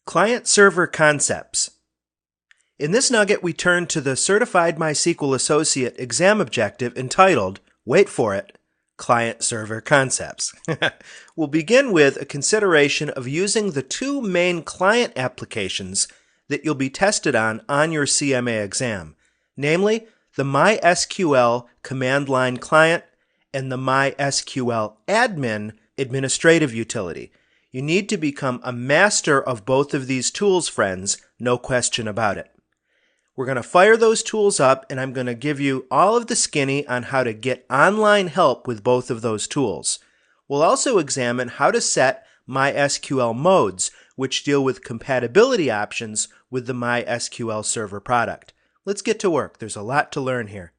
Client-server concepts. In this nugget, we turn to the Certified MySQL Associate exam objective entitled, wait for it, Client-server concepts. We'll begin with a consideration of using the two main client applications that you'll be tested on your CMA exam, namely the MySQL command line client and the MySQL Admin administrative utility. You need to become a master of both of these tools, friends, no question about it. We're going to fire those tools up, and I'm going to give you all of the skinny on how to get online help with both of those tools. We'll also examine how to set MySQL modes, which deal with compatibility options with the MySQL Server product. Let's get to work. There's a lot to learn here.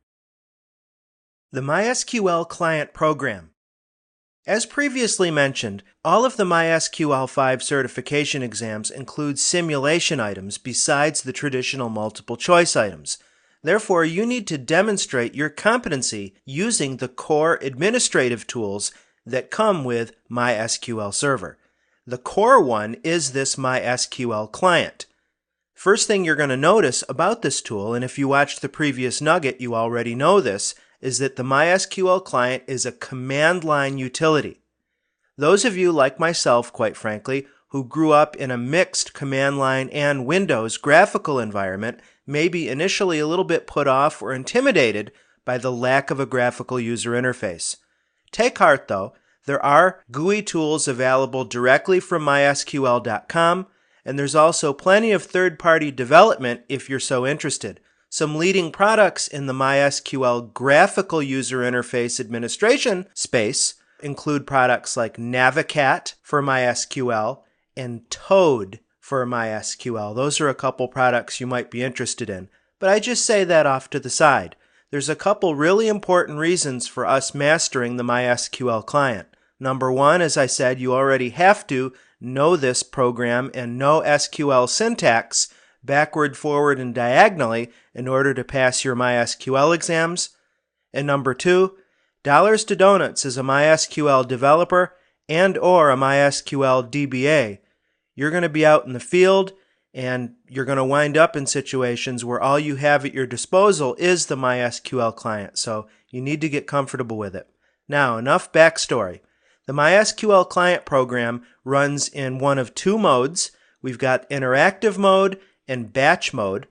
The MySQL Client Program. As previously mentioned, all of the MySQL 5 certification exams include simulation items besides the traditional multiple choice items. Therefore, you need to demonstrate your competency using the core administrative tools that come with MySQL Server. The core one is this MySQL Client. First thing you're going to notice about this tool, and if you watched the previous nugget, you already know this, is that the MySQL Client is a command line utility. Those of you, like myself, quite frankly, who grew up in a mixed command line and Windows graphical environment may be initially a little bit put off or intimidated by the lack of a graphical user interface. Take heart, though. There are GUI tools available directly from MySQL.com, and there's also plenty of third-party development if you're so interested. Some leading products in the MySQL graphical user interface administration space include products like Navicat for MySQL and Toad for MySQL. Those are a couple products you might be interested in. But I just say that off to the side. There's a couple really important reasons for us mastering the MySQL client. Number one, as I said, you already have to know this program and know SQL syntax backward, forward, and diagonally in order to pass your MySQL exams. And number two, dollars to donuts as a MySQL developer and or a MySQL DBA. You're going to be out in the field and you're going to wind up in situations where all you have at your disposal is the MySQL client, so you need to get comfortable with it. Now, enough backstory. The MySQL client program runs in one of two modes. We've got interactive mode and batch mode.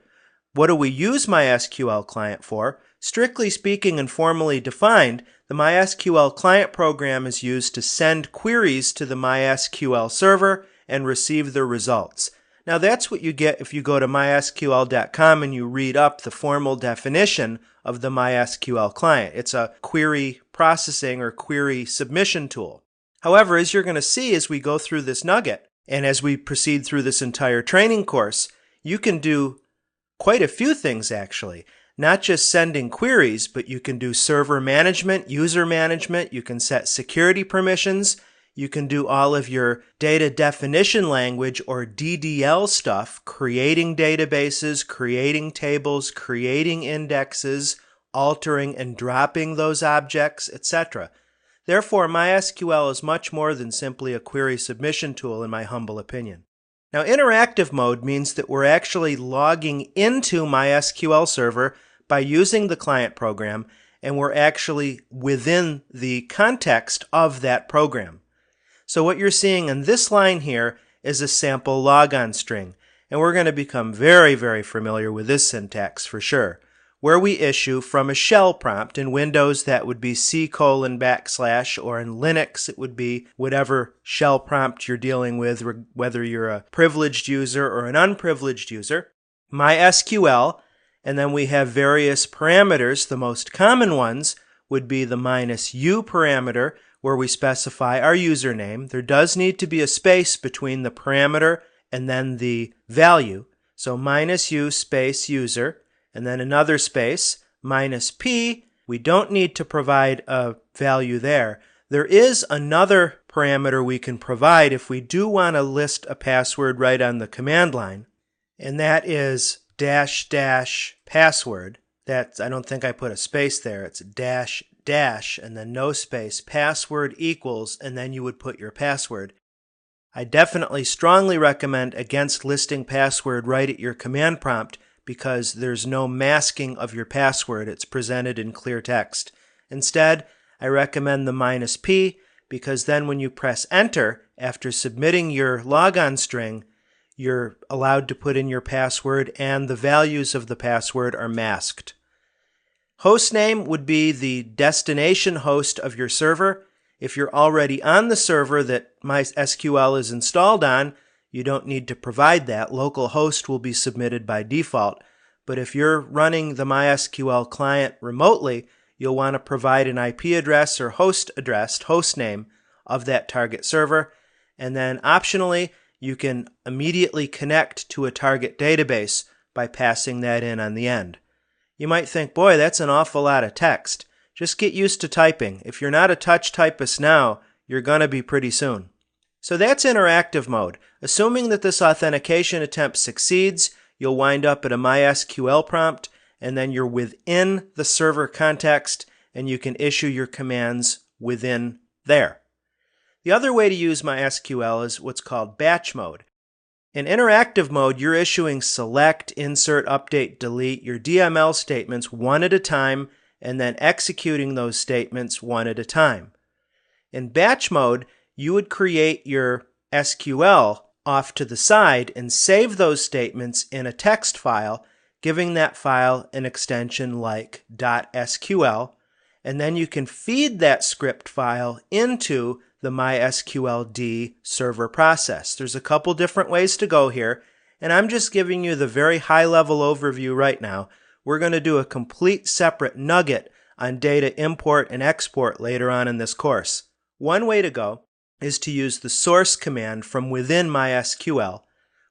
What do we use MySQL client for? Strictly speaking and formally defined, the MySQL client program is used to send queries to the MySQL server and receive the results. Now that's what you get if you go to MySQL.com and you read up the formal definition of the MySQL client. It's a query processing or query submission tool. However, as you're going to see as we go through this nugget and as we proceed through this entire training course, you can do quite a few things actually. Not just sending queries, but you can do server management, user management, you can set security permissions, you can do all of your data definition language or DDL stuff, creating databases, creating tables, creating indexes, altering and dropping those objects, etc. Therefore, MySQL is much more than simply a query submission tool in my humble opinion. Now, interactive mode means that we're actually logging into MySQL Server by using the client program, and we're actually within the context of that program. So what you're seeing in this line here is a sample logon string, and we're going to become very, very familiar with this syntax for sure, where we issue from a shell prompt. In Windows, that would be C:\\, or in Linux, it would be whatever shell prompt you're dealing with, whether you're a privileged user or an unprivileged user. MySQL, and then we have various parameters. The most common ones would be the -u parameter, where we specify our username. There does need to be a space between the parameter and then the value. So -u space user, and then another space, -p. We don't need to provide a value there. There is another parameter we can provide if we do want to list a password right on the command line, and that is --password. I don't think I put a space there. It's --, and then no space, password equals, and then you would put your password. I definitely strongly recommend against listing password right at your command prompt because there's no masking of your password. It's presented in clear text. Instead, I recommend the -P because then when you press enter after submitting your logon string, you're allowed to put in your password and the values of the password are masked. Hostname would be the destination host of your server. If you're already on the server that MySQL is installed on, you don't need to provide that. Localhost will be submitted by default. But if you're running the MySQL client remotely, you'll want to provide an IP address or host name of that target server. And then optionally, you can immediately connect to a target database by passing that in on the end. You might think, boy, that's an awful lot of text. Just get used to typing. If you're not a touch typist now, you're going to be pretty soon. So that's interactive mode. Assuming that this authentication attempt succeeds, you'll wind up at a MySQL prompt, and then you're within the server context, and you can issue your commands within there. The other way to use MySQL is what's called batch mode. In interactive mode, you're issuing select, insert, update, delete, your DML statements one at a time, and then executing those statements one at a time. In batch mode, you would create your SQL off to the side and save those statements in a text file, giving that file an extension like .sql, and then you can feed that script file into the MySQL server process. There's a couple different ways to go here, and I'm just giving you the very high-level overview right now. We're going to do a complete separate nugget on data import and export later on in this course. One way to go is to use the source command from within MySQL.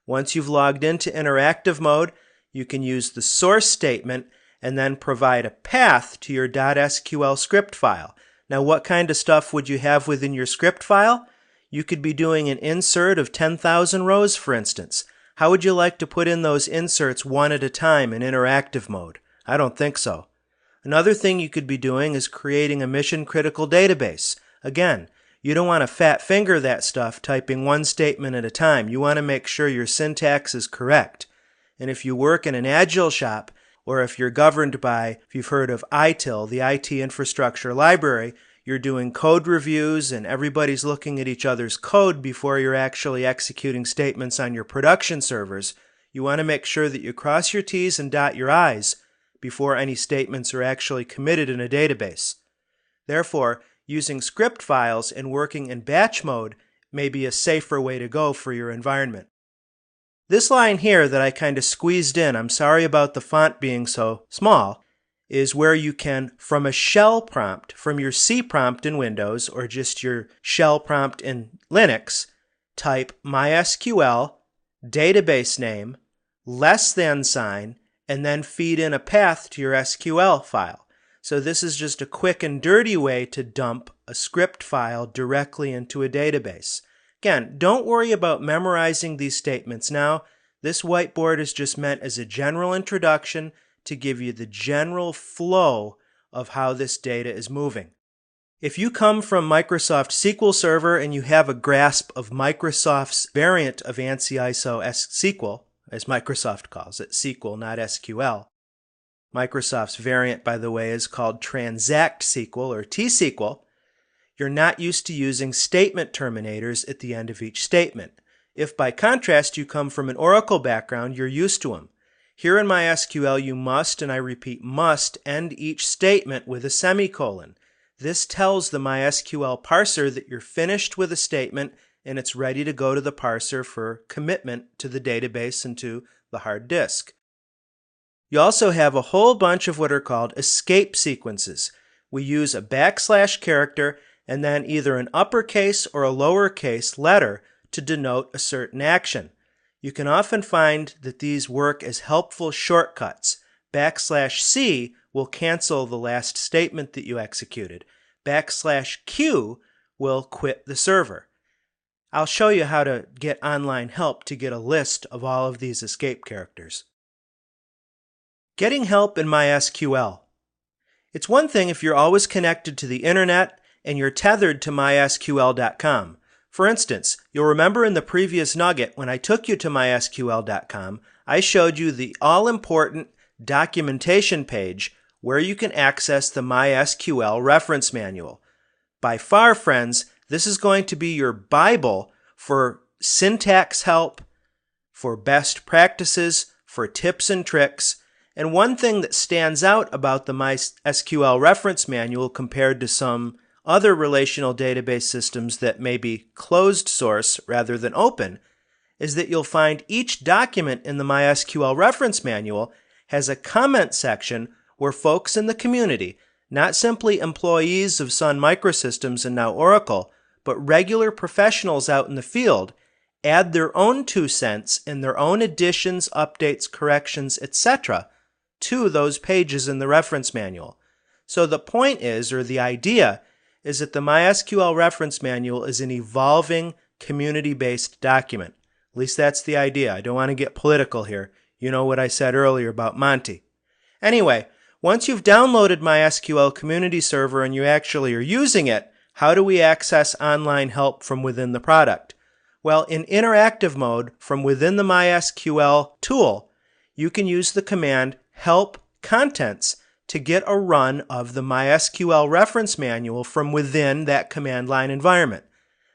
Once you've logged into interactive mode, you can use the source statement and then provide a path to your .sql script file. Now, what kind of stuff would you have within your script file? You could be doing an insert of 10,000 rows, for instance. How would you like to put in those inserts one at a time in interactive mode? I don't think so. Another thing you could be doing is creating a mission-critical database. Again, you don't want to fat finger that stuff typing one statement at a time. You want to make sure your syntax is correct. And if you work in an agile shop, or if you're governed by, if you've heard of ITIL, the IT Infrastructure Library, you're doing code reviews and everybody's looking at each other's code before you're actually executing statements on your production servers. You want to make sure that you cross your T's and dot your I's before any statements are actually committed in a database. Therefore, using script files and working in batch mode may be a safer way to go for your environment. This line here that I kind of squeezed in, I'm sorry about the font being so small, is where you can, from a shell prompt, from your C prompt in Windows or just your shell prompt in Linux, type MySQL, database name, >, and then feed in a path to your SQL file. So this is just a quick and dirty way to dump a script file directly into a database. Again, don't worry about memorizing these statements now. This whiteboard is just meant as a general introduction to give you the general flow of how this data is moving. If you come from Microsoft SQL Server and you have a grasp of Microsoft's variant of ANSI ISO SQL, as Microsoft calls it, SQL, not SQL. Microsoft's variant, by the way, is called Transact SQL or T-SQL. You're not used to using statement terminators at the end of each statement. If by contrast you come from an Oracle background, you're used to them. Here in MySQL you must, and I repeat must, end each statement with a semicolon. This tells the MySQL parser that you're finished with a statement and it's ready to go to the parser for commitment to the database and to the hard disk. You also have a whole bunch of what are called escape sequences. We use a / character and then either an uppercase or a lowercase letter to denote a certain action. You can often find that these work as helpful shortcuts. \C will cancel the last statement that you executed. \Q will quit the server. I'll show you how to get online help to get a list of all of these escape characters. Getting help in MySQL. It's one thing if you're always connected to the internet and you're tethered to MySQL.com. For instance, you'll remember in the previous nugget when I took you to MySQL.com, I showed you the all-important documentation page where you can access the MySQL reference manual. By far, friends, this is going to be your Bible for syntax help, for best practices, for tips and tricks. And one thing that stands out about the MySQL reference manual compared to some other relational database systems that may be closed source rather than open is that you'll find each document in the MySQL reference manual has a comment section where folks in the community, not simply employees of Sun Microsystems and now Oracle, but regular professionals out in the field, add their own 2 cents in their own additions, updates, corrections, etc. to those pages in the reference manual. So the point is, or the idea, is that the MySQL reference manual is an evolving community-based document. At least that's the idea. I don't want to get political here. You know what I said earlier about Monty. Anyway, once you've downloaded MySQL Community Server and you actually are using it, how do we access online help from within the product? Well, in interactive mode from within the MySQL tool, you can use the command help contents to get a run of the MySQL reference manual from within that command line environment.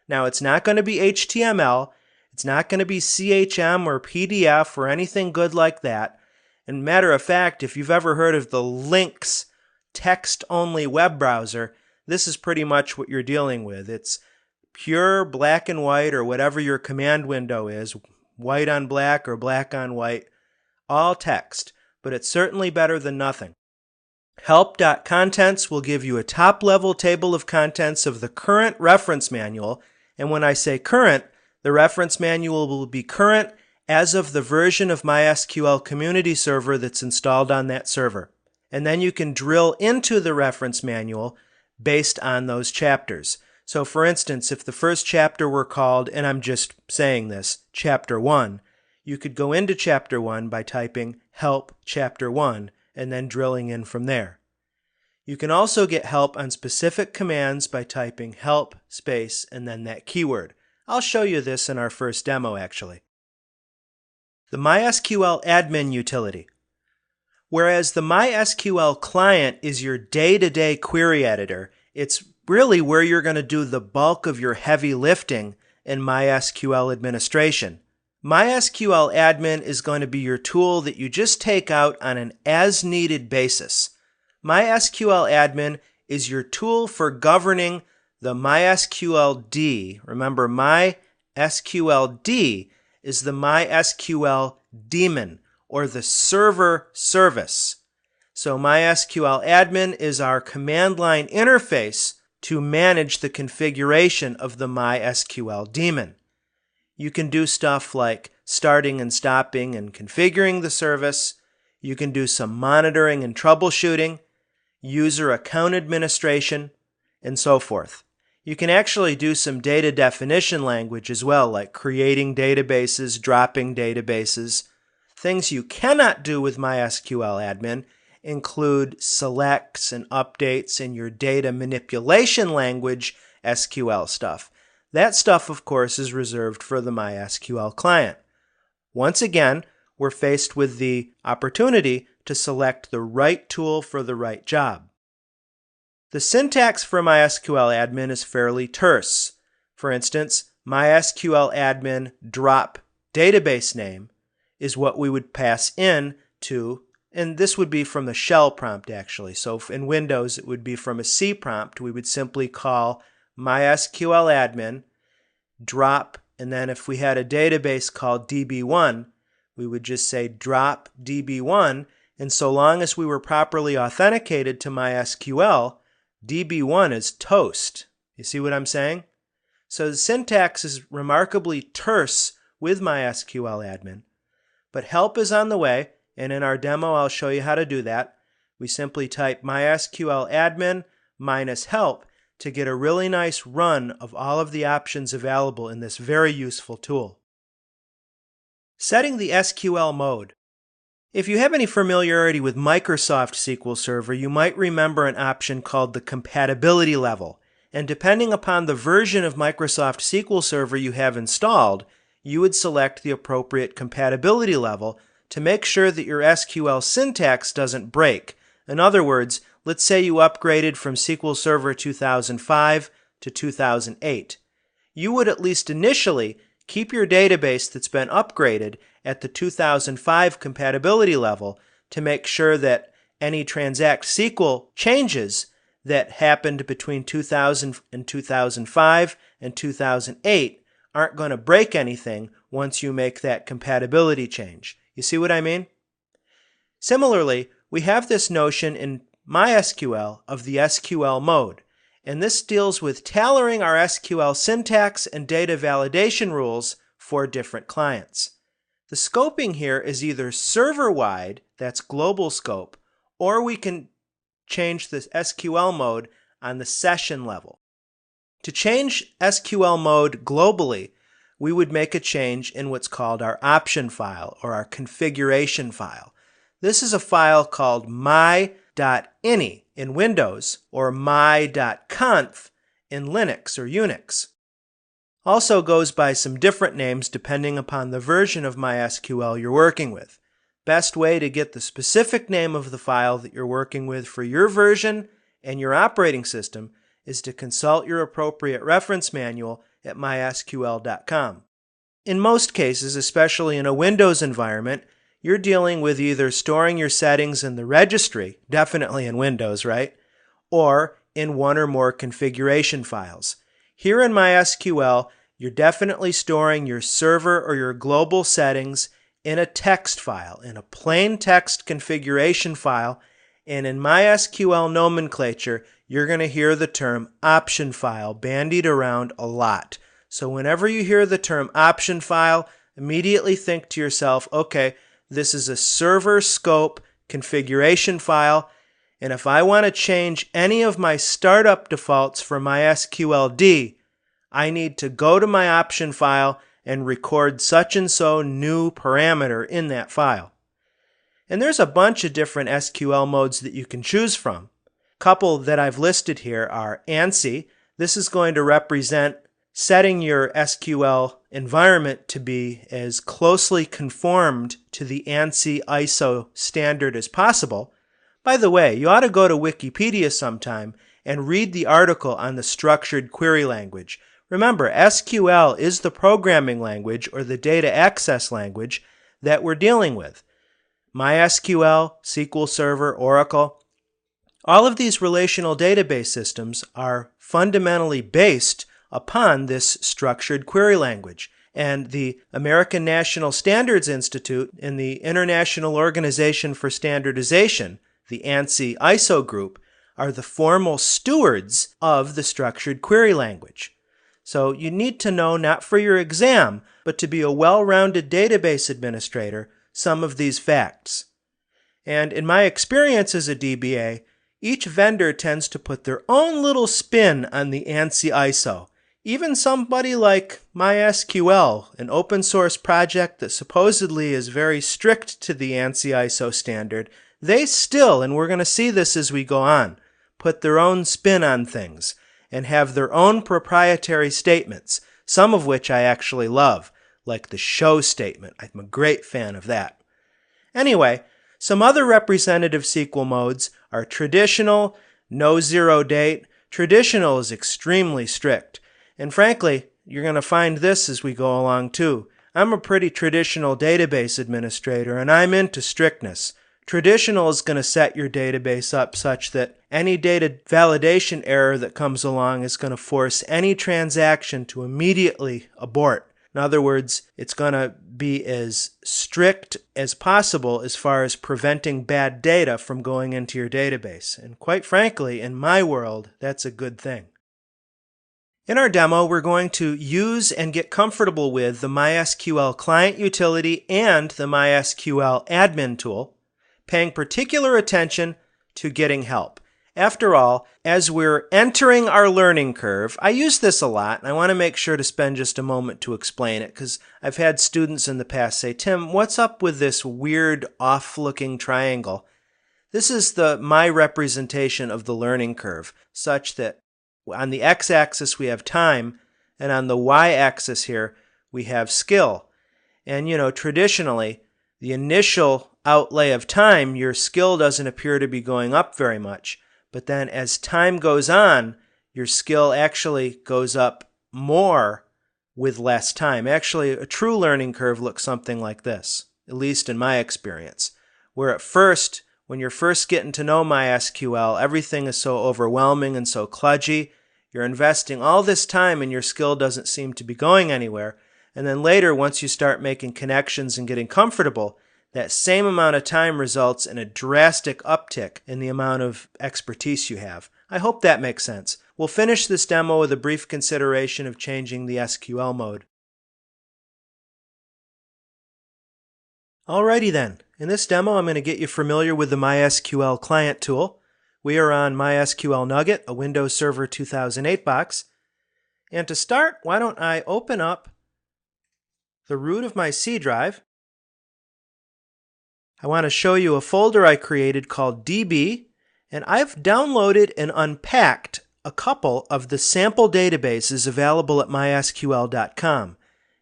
Now, it's not going to be HTML, it's not going to be CHM or PDF or anything good like that. And matter of fact, if you've ever heard of the Lynx text-only web browser, this is pretty much what you're dealing with. It's pure black and white, or whatever your command window is, white on black or black on white, all text, but it's certainly better than nothing. Help.contents will give you a top-level table of contents of the current reference manual, and when I say current, the reference manual will be current as of the version of MySQL Community Server that's installed on that server. And then you can drill into the reference manual based on those chapters. So for instance, if the first chapter were called, and I'm just saying this, Chapter 1, you could go into Chapter 1 by typing Help Chapter 1 and then drilling in from there. You can also get help on specific commands by typing help space and then that keyword. I'll show you this in our first demo actually. The MySQL Admin utility. Whereas the MySQL Client is your day-to-day query editor, it's really where you're going to do the bulk of your heavy lifting in MySQL administration. MySQL Admin is going to be your tool that you just take out on an as-needed basis. MySQL Admin is your tool for governing the MySQL D. Remember, MySQL D is the MySQL daemon, or the server service. So MySQL Admin is our command line interface to manage the configuration of the MySQL daemon. You can do stuff like starting and stopping and configuring the service. You can do some monitoring and troubleshooting, user account administration, and so forth. You can actually do some data definition language as well, like creating databases, dropping databases. Things you cannot do with MySQL Admin include selects and updates in your data manipulation language, SQL stuff. That stuff, of course, is reserved for the MySQL client. Once again, we're faced with the opportunity to select the right tool for the right job. The syntax for MySQL Admin is fairly terse. For instance, MySQL Admin drop database name is what we would pass in to, and this would be from the shell prompt actually. So in Windows, it would be from a C prompt. We would simply call MySQL Admin drop, and then if we had a database called DB1, we would just say drop DB1, and so long as we were properly authenticated to MySQL, DB1 is toast. You see what I'm saying? So the syntax is remarkably terse with MySQL Admin, but help is on the way, and in our demo I'll show you how to do that. We simply type MySQL Admin minus help to get a really nice run of all of the options available in this very useful tool. Setting the SQL mode. If you have any familiarity with Microsoft SQL Server, you might remember an option called the compatibility level. and depending upon the version of Microsoft SQL Server you have installed, you would select the appropriate compatibility level to make sure that your SQL syntax doesn't break. In other words, let's say you upgraded from SQL Server 2005 to 2008. You would at least initially keep your database that's been upgraded at the 2005 compatibility level to make sure that any Transact SQL changes that happened between 2000 and 2005 and 2008 aren't going to break anything once you make that compatibility change. You see what I mean? Similarly, we have this notion in MySQL of the SQL mode, and this deals with tailoring our SQL syntax and data validation rules for different clients. The scoping here is either server-wide, that's global scope, or we can change the SQL mode on the session level. To change SQL mode globally, we would make a change in what's called our option file or our configuration file. This is a file called my.ini in Windows or my.conf in Linux or Unix. Also goes by some different names depending upon the version of MySQL you're working with. Best way to get the specific name of the file that you're working with for your version and your operating system is to consult your appropriate reference manual at mysql.com. In most cases, especially in a Windows environment, you're dealing with either storing your settings in the registry, definitely in Windows, right? Or in one or more configuration files. Here in MySQL, you're definitely storing your server or your global settings in a text file, in a plain text configuration file, and in MySQL nomenclature, you're going to hear the term option file bandied around a lot. So whenever you hear the term option file, immediately think to yourself, okay, this is a server scope configuration file, and if I want to change any of my startup defaults for MySQLD, I need to go to my option file and record such and so new parameter in that file. And there's a bunch of different SQL modes that you can choose from. A couple that I've listed here are ANSI. This is going to represent setting your SQL environment to be as closely conformed to the ANSI ISO standard as possible. By the way, you ought to go to Wikipedia sometime and read the article on the structured query language. Remember, SQL is the programming language or the data access language that we're dealing with. MySQL, SQL Server, Oracle, all of these relational database systems are fundamentally based upon this structured query language. And the American National Standards Institute and the International Organization for Standardization, the ANSI ISO group, are the formal stewards of the structured query language. So you need to know, not for your exam, but to be a well-rounded database administrator, some of these facts. And in my experience as a DBA, each vendor tends to put their own little spin on the ANSI ISO. Even somebody like MySQL, an open source project that supposedly is very strict to the ANSI ISO standard, they still, and we're going to see this as we go on, put their own spin on things and have their own proprietary statements, some of which I actually love, like the show statement. I'm a great fan of that. Anyway, some other representative SQL modes are traditional, no zero date. Traditional is extremely strict. And frankly, you're going to find this as we go along too. I'm a pretty traditional database administrator and I'm into strictness. Traditional is going to set your database up such that any data validation error that comes along is going to force any transaction to immediately abort. In other words, it's going to be as strict as possible as far as preventing bad data from going into your database. And quite frankly, in my world, that's a good thing. In our demo, we're going to use and get comfortable with the MySQL Client utility and the MySQL Admin tool, paying particular attention to getting help. After all, as we're entering our learning curve, I use this a lot, and I want to make sure to spend just a moment to explain it, because I've had students in the past say, Tim, what's up with this weird off-looking triangle? This is my representation of the learning curve, such that On the x-axis we have time, and on the y-axis here we have skill. And traditionally, the initial outlay of time, your skill doesn't appear to be going up very much. But then as time goes on, your skill actually goes up more with less time. Actually, a true learning curve looks something like this, at least in my experience, where at first, when you're first getting to know MySQL, everything is so overwhelming and so kludgy. You're investing all this time and your skill doesn't seem to be going anywhere. And then later, once you start making connections and getting comfortable, that same amount of time results in a drastic uptick in the amount of expertise you have. I hope that makes sense. We'll finish this demo with a brief consideration of changing the SQL mode. Alrighty then. In this demo, I'm going to get you familiar with the MySQL Client tool. We are on MySQL Nugget, a Windows Server 2008 box. And to start, why don't I open up the root of my C drive. I want to show you a folder I created called DB, and I've downloaded and unpacked a couple of the sample databases available at mysql.com.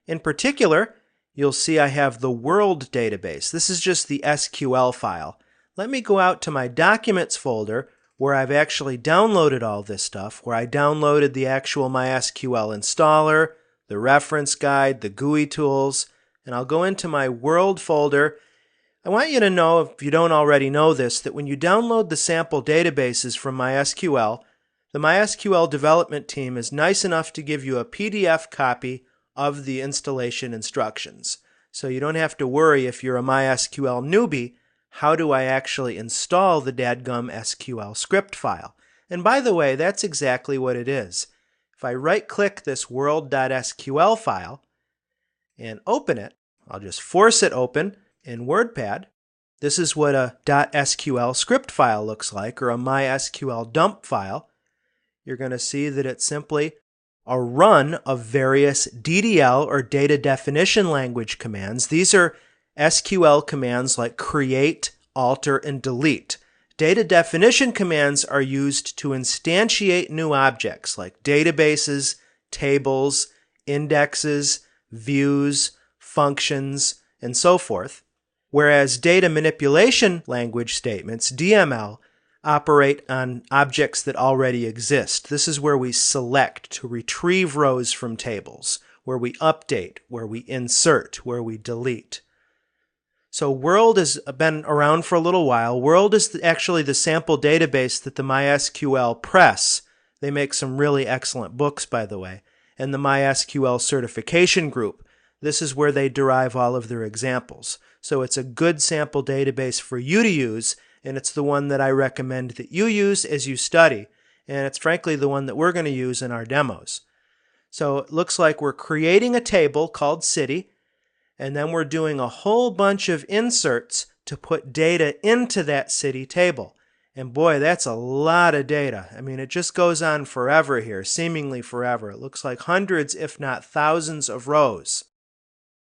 In particular, you'll see I have the world database. This is just the SQL file. Let me go out to my documents folder where I've actually downloaded all this stuff, where I downloaded the actual MySQL installer, the reference guide, the GUI tools, and I'll go into my world folder. I want you to know, if you don't already know this, that when you download the sample databases from MySQL, the MySQL development team is nice enough to give you a PDF copy of the installation instructions. So you don't have to worry if you're a MySQL newbie, how do I actually install the dadgum SQL script file? And by the way, that's exactly what it is. If I right-click this world.sql file and open it, I'll just force it open in WordPad. This is what a .sql script file looks like, or a MySQL dump file. You're going to see that it's simply a run of various DDL or data definition language commands. These are SQL commands like create, alter, and delete. Data definition commands are used to instantiate new objects like databases, tables, indexes, views, functions, and so forth. Whereas data manipulation language statements, DML, operate on objects that already exist. This is where we select to retrieve rows from tables, where we update, where we insert, where we delete. So World has been around for a little while. World is actually the sample database that the MySQL Press, they make some really excellent books, by the way, and the MySQL Certification Group. This is where they derive all of their examples. So it's a good sample database for you to use, and it's the one that I recommend that you use as you study. And it's frankly the one that we're going to use in our demos. So it looks like we're creating a table called city, and then we're doing a whole bunch of inserts to put data into that city table. And boy, that's a lot of data. I mean, it just goes on forever here, seemingly forever. It looks like hundreds, if not thousands of rows.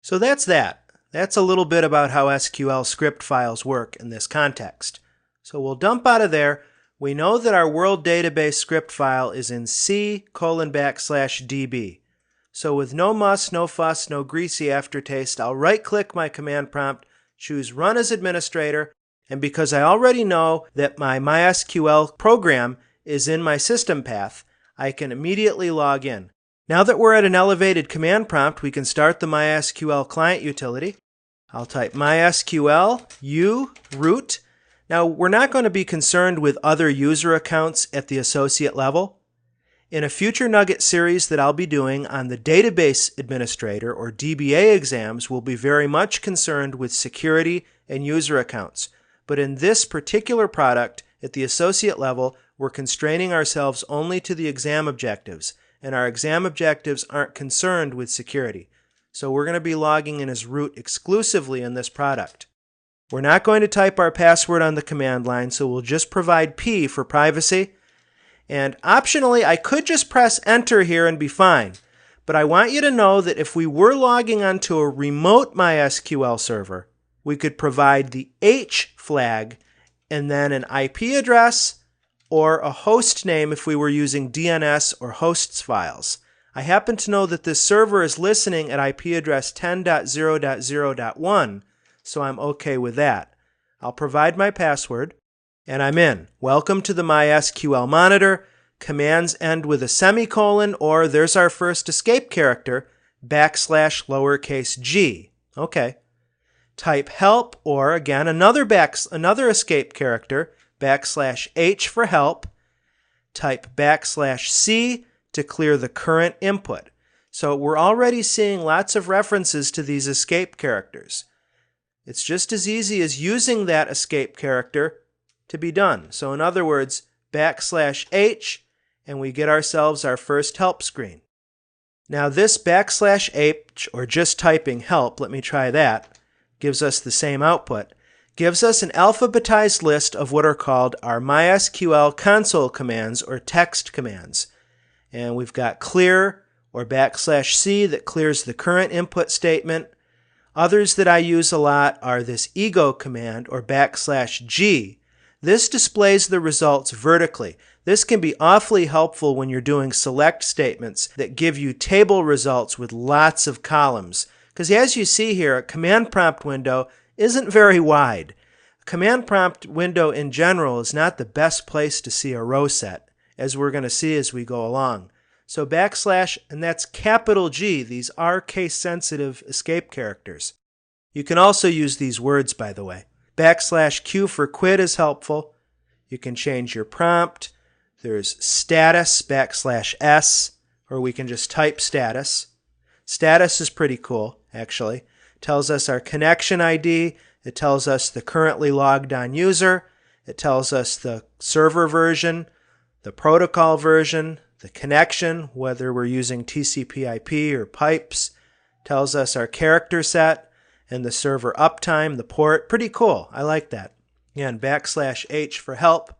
So that's that. That's a little bit about how SQL script files work in this context. So we'll dump out of there. We know that our world database script file is in C:\DB. So with no muss, no fuss, no greasy aftertaste, I'll right-click my command prompt, choose Run as Administrator, and because I already know that my MySQL program is in my system path, I can immediately log in. Now that we're at an elevated command prompt, we can start the MySQL Client utility. I'll type MySQL u root. Now, we're not going to be concerned with other user accounts at the associate level. In a future Nugget series that I'll be doing on the Database Administrator or DBA exams, we'll be very much concerned with security and user accounts. But in this particular product, at the associate level, we're constraining ourselves only to the exam objectives, and our exam objectives aren't concerned with security. So we're going to be logging in as root exclusively in this product. We're not going to type our password on the command line, so we'll just provide P for privacy. And optionally, I could just press enter here and be fine. But I want you to know that if we were logging onto a remote MySQL server, we could provide the H flag and then an IP address, or a host name if we were using DNS or hosts files. I happen to know that this server is listening at IP address 10.0.0.1, so I'm okay with that. I'll provide my password, and I'm in. Welcome to the MySQL Monitor. Commands end with a semicolon, or there's our first escape character, \g. Okay. Type help, or again, another escape character, \h for help. Type \c to clear the current input. So we're already seeing lots of references to these escape characters. It's just as easy as using that escape character to be done. So in other words, \h, and we get ourselves our first help screen. Now this \h, or just typing help, let me try that, gives us the same output, gives us an alphabetized list of what are called our MySQL console commands or text commands. And we've got clear or \c that clears the current input statement. Others that I use a lot are this ego command or \g. This displays the results vertically. This can be awfully helpful when you're doing select statements that give you table results with lots of columns. Because as you see here, a command prompt window isn't very wide. A command prompt window in general is not the best place to see a row set, as we're going to see as we go along. So \, and that's capital G, these are case-sensitive escape characters. You can also use these words, by the way. \q for quit is helpful. You can change your prompt. There's status, \s, or we can just type status. Status is pretty cool, actually. It tells us our connection ID. It tells us the currently logged on user. It tells us the server version, the protocol version, the connection, whether we're using TCP/IP or pipes. It tells us our character set and the server uptime, the port. Pretty cool. I like that. Again, \h for help.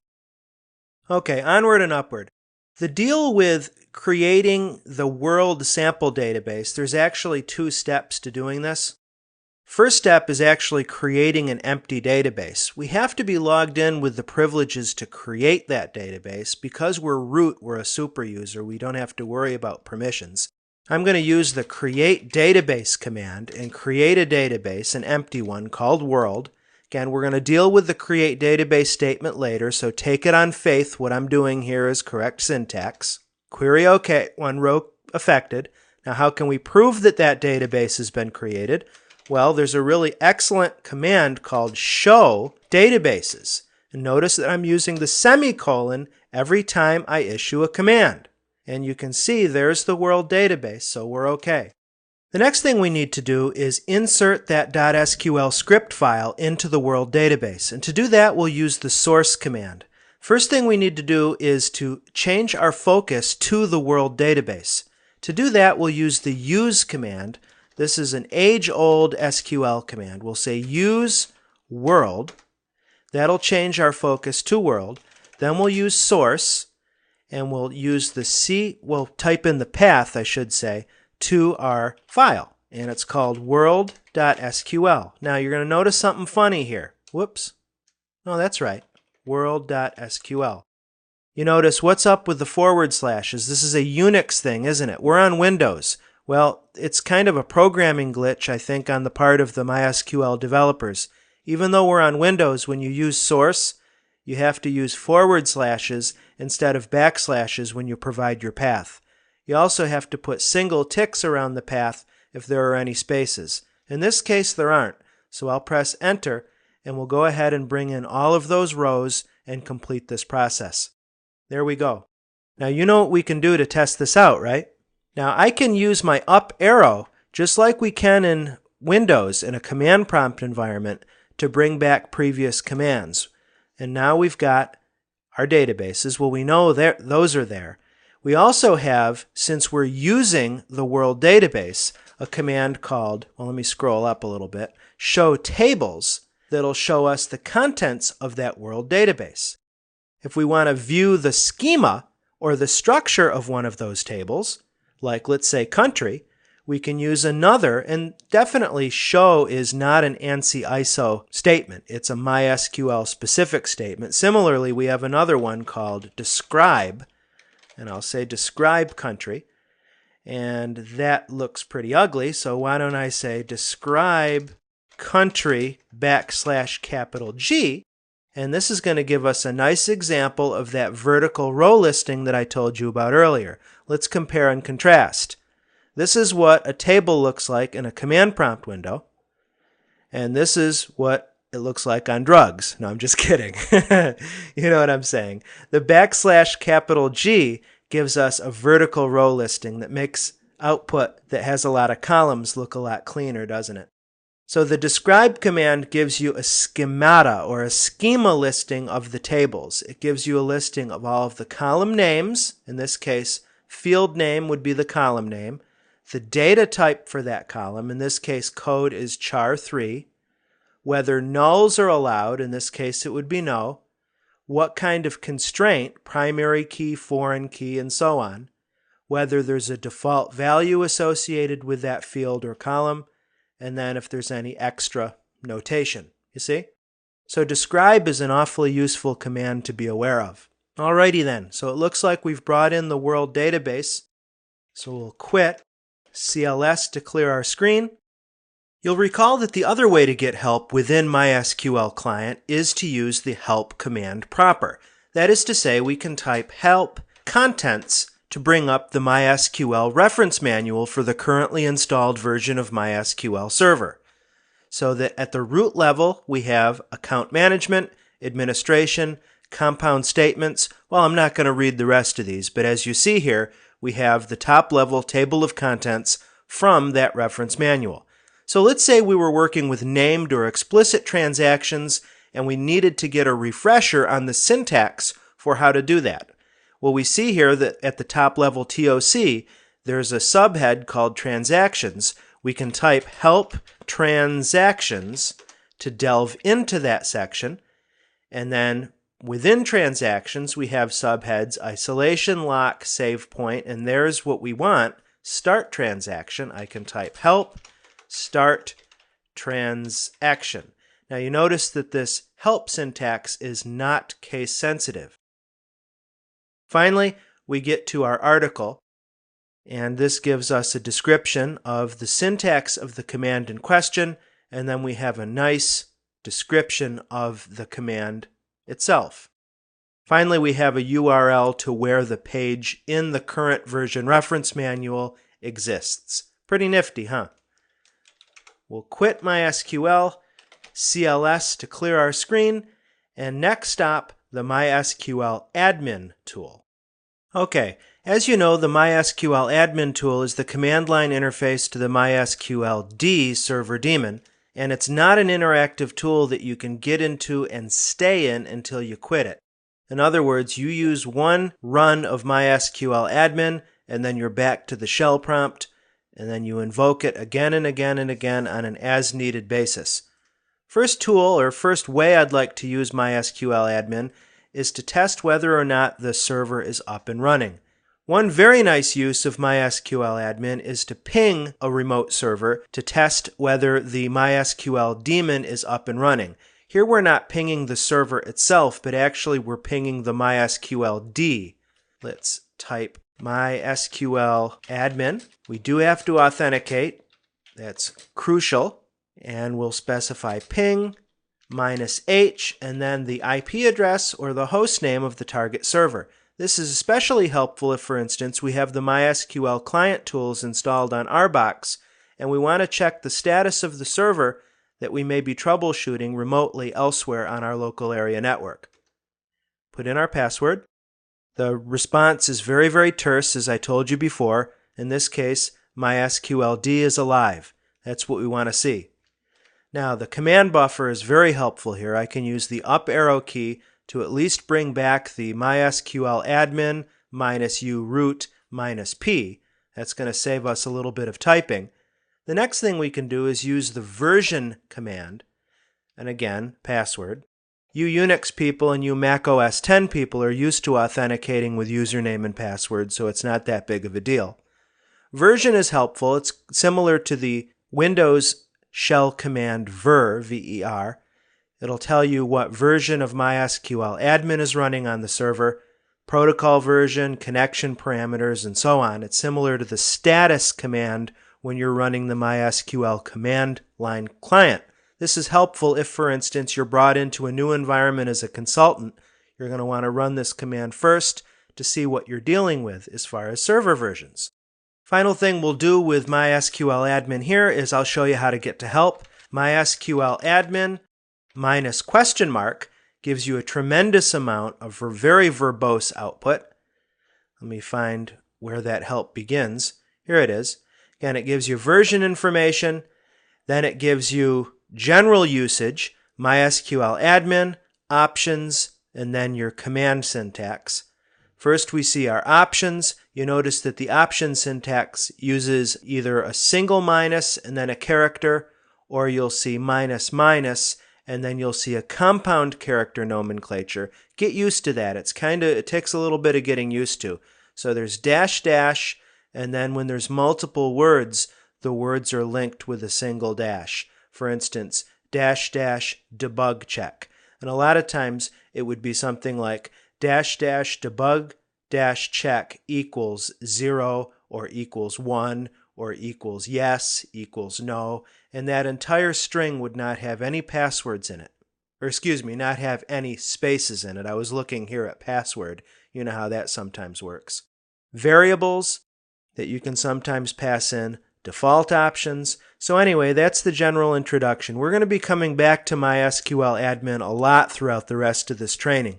Okay, onward and upward. The deal with creating the world sample database, there's actually 2 steps to doing this. First step is actually creating an empty database. We have to be logged in with the privileges to create that database. Because we're root, we're a super user, we don't have to worry about permissions. I'm going to use the create database command and create a database, an empty one called world. Again, we're going to deal with the create database statement later, so take it on faith. What I'm doing here is correct syntax. Query OK, 1 row affected. Now how can we prove that that database has been created? Well, there's a really excellent command called show databases. And notice that I'm using the semicolon every time I issue a command. And you can see there's the world database, so we're okay. The next thing we need to do is insert that .sql script file into the world database. And to do that, we'll use the source command. First thing we need to do is to change our focus to the world database. To do that, we'll use the use command. This is an age-old SQL command. We'll say use world. That'll change our focus to world. Then we'll use source, and we'll use we'll type in the path, I should say, to our file. And it's called world.sql. Now you're going to notice something funny here. Whoops. No, that's right. World.sql. You notice what's up with the forward slashes. This is a Unix thing, isn't it? We're on Windows. Well, it's kind of a programming glitch, I think, on the part of the MySQL developers. Even though we're on Windows, when you use source, you have to use forward slashes instead of backslashes when you provide your path. You also have to put single ticks around the path if there are any spaces. In this case, there aren't. So I'll press Enter, and we'll go ahead and bring in all of those rows and complete this process. There we go. Now you know what we can do to test this out, right? Now I can use my up arrow, just like we can in Windows in a command prompt environment, to bring back previous commands. And now we've got our databases. Well, we know those are there. We also have, since we're using the world database, a command called, well, let me scroll up a little bit, show tables, that'll show us the contents of that world database. If we want to view the schema or the structure of one of those tables, like let's say country, we can use another, and definitely show is not an ANSI ISO statement. It's a MySQL specific statement. Similarly, we have another one called describe, and I'll say describe country, and that looks pretty ugly, so why don't I say describe country \G, and this is going to give us a nice example of that vertical row listing that I told you about earlier. Let's compare and contrast. This is what a table looks like in a command prompt window, and this is what it looks like on drugs. No, I'm just kidding. You know what I'm saying. The \G gives us a vertical row listing that makes output that has a lot of columns look a lot cleaner, doesn't it? So the describe command gives you a schemata or a schema listing of the tables. It gives you a listing of all of the column names. In this case, field name would be the column name. The data type for that column, in this case code is char3, whether nulls are allowed, in this case it would be no, what kind of constraint, primary key, foreign key, and so on, whether there's a default value associated with that field or column, and then if there's any extra notation. You see? So describe is an awfully useful command to be aware of. Alrighty then, so it looks like we've brought in the world database, so we'll quit CLS to clear our screen. You'll recall that the other way to get help within MySQL Client is to use the help command proper. That is to say, we can type help contents to bring up the MySQL reference manual for the currently installed version of MySQL Server. So that at the root level, we have account management, administration, compound statements. Well, I'm not going to read the rest of these, but as you see here, we have the top level table of contents from that reference manual. So let's say we were working with named or explicit transactions and we needed to get a refresher on the syntax for how to do that. Well, we see here that at the top level TOC, there's a subhead called transactions. We can type help transactions to delve into that section, and then within transactions, we have subheads, isolation, lock, save point, and there's what we want, start transaction. I can type help, start transaction. Now you notice that this help syntax is not case sensitive. Finally, we get to our article, and this gives us a description of the syntax of the command in question, and then we have a nice description of the command itself. Finally, we have a URL to where the page in the current version reference manual exists. Pretty nifty, huh? We'll quit MySQL, CLS to clear our screen, and next stop, the MySQL Admin tool. Okay, as you know, the MySQL Admin tool is the command line interface to the MySQL D server daemon, and it's not an interactive tool that you can get into and stay in until you quit it. In other words, you use one run of MySQL Admin, and then you're back to the shell prompt, and then you invoke it again and again and again on an as-needed basis. First tool, or first way I'd like to use MySQL Admin is to test whether or not the server is up and running. One very nice use of MySQL Admin is to ping a remote server to test whether the MySQL daemon is up and running. Here we're not pinging the server itself, but actually we're pinging the MySQL D. Let's type MySQL Admin. We do have to authenticate. That's crucial. And we'll specify ping -h and then the IP address or the host name of the target server. This is especially helpful if, for instance, we have the MySQL Client tools installed on our box and we want to check the status of the server that we may be troubleshooting remotely elsewhere on our local area network. Put in our password. The response is very, very terse, as I told you before. In this case, MySQL D is alive. That's what we want to see. Now, the command buffer is very helpful here. I can use the up arrow key to at least bring back the MySQL admin -u root -p. That's going to save us a little bit of typing. The next thing we can do is use the version command, and again, password. You Unix people and you Mac OS X people are used to authenticating with username and password, so it's not that big of a deal. Version is helpful. It's similar to the Windows shell command ver, V-E-R. It'll tell you what version of MySQL Admin is running on the server, protocol version, connection parameters, and so on. It's similar to the status command when you're running the MySQL command line client. This is helpful if, for instance, you're brought into a new environment as a consultant. You're going to want to run this command first to see what you're dealing with as far as server versions. Final thing we'll do with MySQL Admin here is I'll show you how to get to help. MySQL Admin -? Gives you a tremendous amount of very verbose output. Let me find where that help begins. Here it is. Again, it gives you version information, then it gives you general usage, MySQL Admin, options, and then your command syntax. First we see our options. You notice that the option syntax uses either a single minus and then a character, or you'll see minus minus, and then you'll see a compound character nomenclature. Get used to that. It takes a little bit of getting used to. So there's dash dash, and then when there's multiple words, the words are linked with a single dash. For instance, dash dash debug check. And a lot of times it would be something like dash dash debug dash check equals 0 or equals 1 or equals yes, equals no, and that entire string would not have any passwords in it. Or excuse me, not have any spaces in it. I was looking here at password. You know how that sometimes works. Variables that you can sometimes pass in, default options. So anyway, that's the general introduction. We're going to be coming back to MySQL Admin a lot throughout the rest of this training.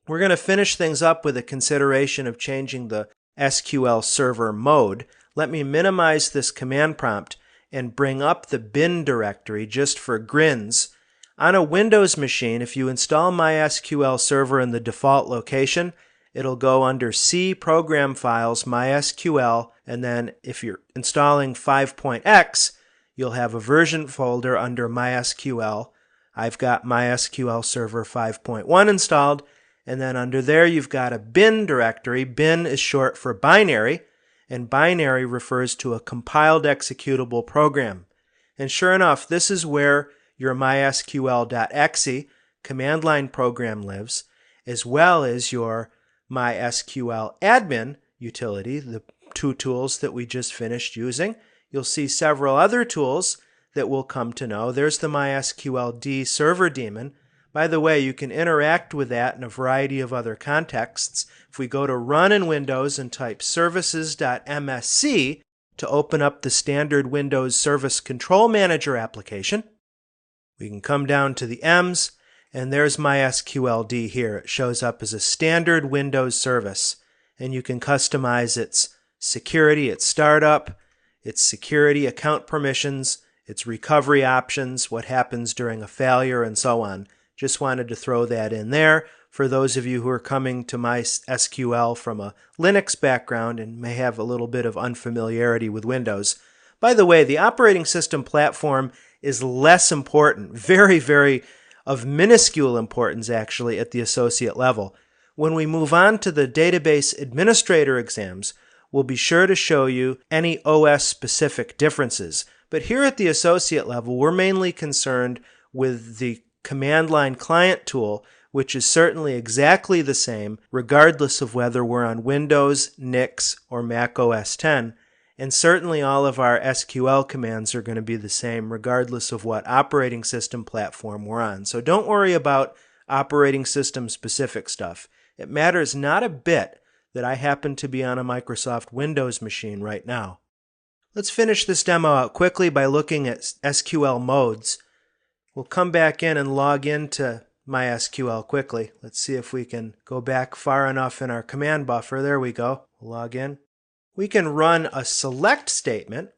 We're going to finish things up with a consideration of changing the SQL Server mode. Let me minimize this command prompt and bring up the bin directory just for grins. On a Windows machine, if you install MySQL Server in the default location, it'll go under C Program Files, MySQL, and then if you're installing 5.x, you'll have a version folder under MySQL. I've got MySQL Server 5.1 installed, and then under there you've got a bin directory. Bin is short for binary, and binary refers to a compiled executable program. And sure enough, this is where your MySQL.exe command line program lives, as well as your MySQL Admin utility, the two tools that we just finished using. You'll see several other tools that we'll come to know. There's the MySQL D server daemon. By the way, you can interact with that in a variety of other contexts. If we go to Run in Windows and type services.msc to open up the standard Windows Service Control Manager application, we can come down to the M's, and there's MySQL D here. It shows up as a standard Windows service, and you can customize its security, its startup, its security, account permissions, its recovery options, what happens during a failure, and so on. Just wanted to throw that in there for those of you who are coming to MySQL from a Linux background and may have a little bit of unfamiliarity with Windows. By the way, the operating system platform is less important, very of minuscule importance actually at the associate level. When we move on to the database administrator exams, we'll be sure to show you any OS-specific differences. But here at the associate level, we're mainly concerned with the command line client tool, which is certainly exactly the same regardless of whether we're on Windows, NIX, or Mac OS X. And certainly all of our SQL commands are going to be the same regardless of what operating system platform we're on. So don't worry about operating system specific stuff. It matters not a bit that I happen to be on a Microsoft Windows machine right now. Let's finish this demo out quickly by looking at SQL modes. We'll come back in and log into MySQL quickly. Let's see if we can go back far enough in our command buffer. There we go. We'll log in. We can run a select statement.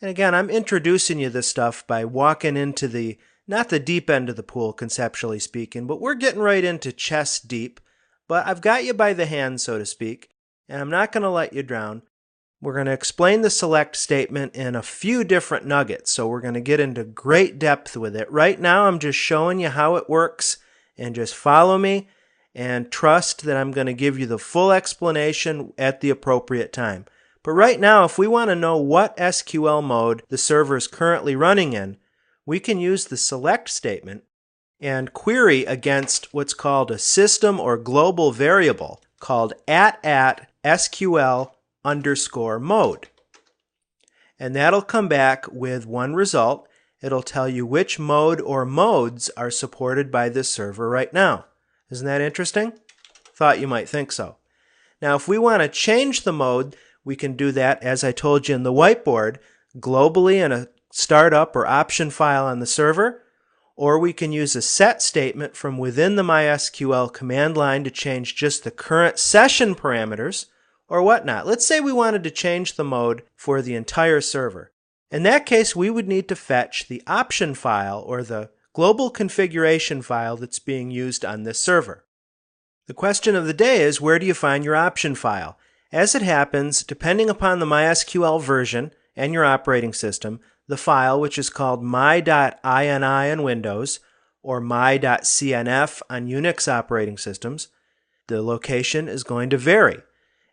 And again, I'm introducing you this stuff by walking into not the deep end of the pool, conceptually speaking, but we're getting right into chest deep. But I've got you by the hand, so to speak, and I'm not going to let you drown. We're going to explain the select statement in a few different nuggets, so we're going to get into great depth with it. Right now, I'm just showing you how it works, and just follow me and trust that I'm going to give you the full explanation at the appropriate time. But right now, if we want to know what SQL mode the server is currently running in, we can use the select statement and query against what's called a system or global variable called @SQL underscore mode. And that'll come back with one result. It'll tell you which mode or modes are supported by this server right now. Isn't that interesting? Thought you might think so. Now, if we want to change the mode, we can do that, as I told you in the whiteboard, globally in a startup or option file on the server, or we can use a set statement from within the MySQL command line to change just the current session parameters or whatnot. Let's say we wanted to change the mode for the entire server. In that case, we would need to fetch the option file or the global configuration file that's being used on this server. The question of the day is, where do you find your option file? As it happens, depending upon the MySQL version and your operating system, the file, which is called my.ini on Windows or my.cnf on Unix operating systems, the location is going to vary.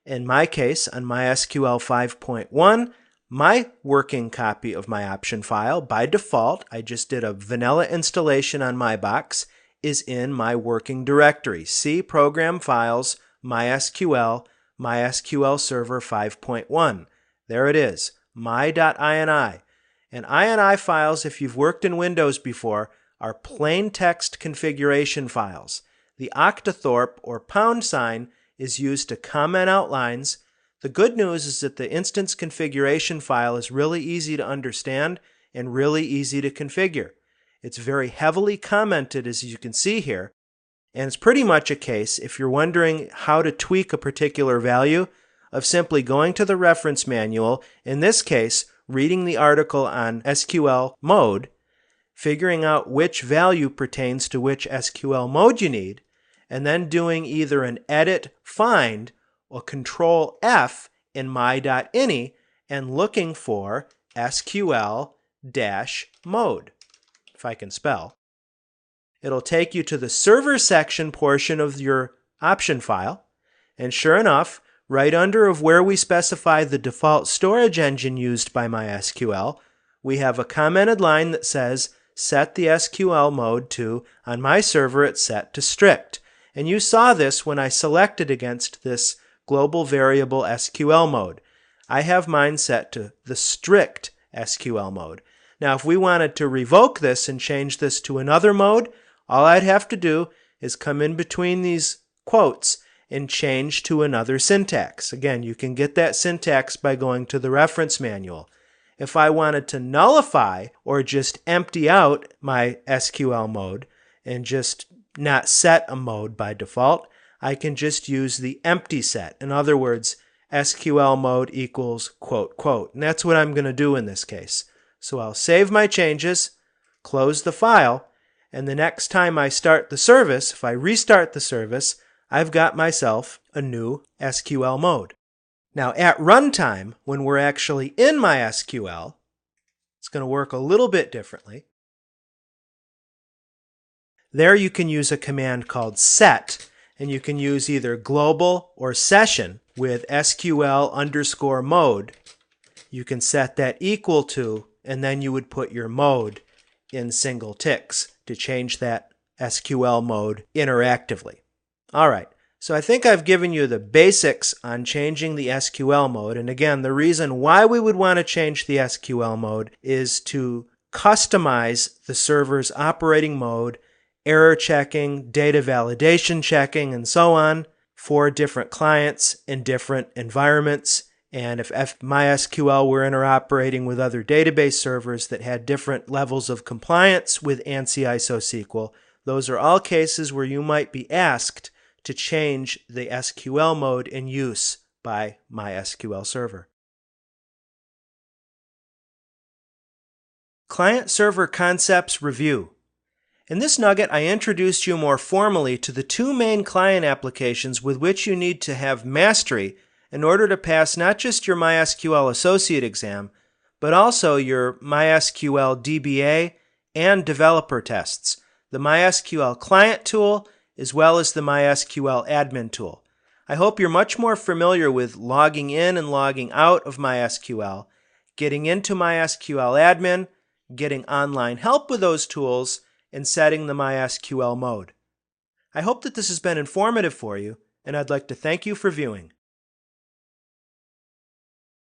In my case, on MySQL 5.1, my working copy of my option file, by default, I just did a vanilla installation on my box, is in my working directory. See Program Files, MySQL, MySQL Server 5.1. There it is, my.ini. And INI files, if you've worked in Windows before, are plain text configuration files. The octothorpe or pound sign is used to comment out lines. The good news is that the instance configuration file is really easy to understand and really easy to configure. It's very heavily commented, as you can see here, and it's pretty much a case, if you're wondering how to tweak a particular value, of simply going to the reference manual, in this case, reading the article on SQL Mode, figuring out which value pertains to which SQL mode you need, and then doing either an edit find or control F in my.ini and looking for SQL-mode, if I can spell. It'll take you to the server section portion of your option file, and sure enough, right under of where we specify the default storage engine used by MySQL, we have a commented line that says, set the SQL mode to, on my server it's set to strict. And you saw this when I selected against this global variable SQL mode. I have mine set to the strict SQL mode. Now, if we wanted to revoke this and change this to another mode, all I'd have to do is come in between these quotes and change to another syntax. Again, you can get that syntax by going to the reference manual. If I wanted to nullify or just empty out my SQL mode and just not set a mode by default, I can just use the empty set. In other words, SQL mode equals ... And that's what I'm going to do in this case. So I'll save my changes, close the file, and the next time I start the service, if I restart the service, I've got myself a new SQL mode. Now at runtime, when we're actually in MySQL, it's going to work a little bit differently. There you can use a command called set, and you can use either global or session with SQL_mode. You can set that equal to, and then you would put your mode in single ticks to change that SQL mode interactively. All right, so I think I've given you the basics on changing the SQL mode. And again, the reason why we would want to change the SQL mode is to customize the server's operating mode, error checking, data validation checking, and so on for different clients in different environments. And if MySQL were interoperating with other database servers that had different levels of compliance with ANSI ISO SQL, those are all cases where you might be asked to change the SQL mode in use by MySQL Server. Client-Server Concepts Review. In this nugget, I introduced you more formally to the two main client applications with which you need to have mastery in order to pass not just your MySQL Associate exam, but also your MySQL DBA and developer tests, the MySQL Client tool, as well as the MySQL Admin tool. I hope you're much more familiar with logging in and logging out of MySQL, getting into MySQL Admin, getting online help with those tools, and setting the MySQL mode. I hope that this has been informative for you, and I'd like to thank you for viewing.